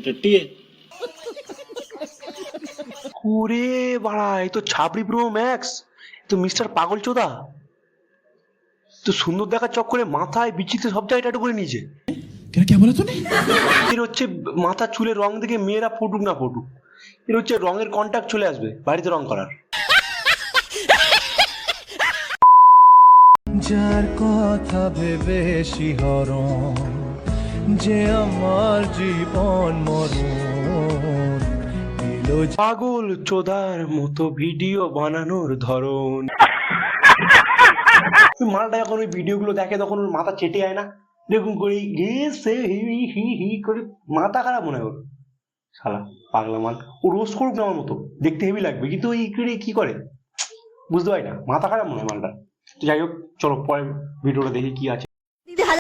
टट्टी है। ওরে বাড়া, এই তো ছাবড়ি প্রো ম্যাক্স, তো মিস্টার পাগল চোদা তো সুন্দর দেখার চক্করে মাথায় বিচিতে সব জায়গায় ট্যাটু করে নিয়েছে। क्या बोला तूने? এর হচ্ছে মাথার চুলের রং দেখে মেয়েরা ফুটুক না ফুটুক, এর হচ্ছে রঙের কন্ট্যাক্ট চলে আসবে বাড়িতে রং করার। যার কথা ভেবে শিহরণ, যে আমার জীবন মরণ এলো। পাগল চোদার মতো ভিডিও বানানোর ধরন। মালটা যখন ওই ভিডিও গুলো দেখে তখন ওর মাথা চেটে যায় না, দেখুন করে গেছে হি হি হি করে, মাথা খারাপ মনে হয় ওর। শালা পাগলা মাল, ও রোস্ট করুক না আমার মতো, দেখতে হেভি লাগবে, কিন্তু ওই করে কি করে বুঝতে পারি না, মাথা খারাপ মনে হয় মালটা। তো যাই হোক, চলো পরের ভিডিওটা দেখি কি আছে।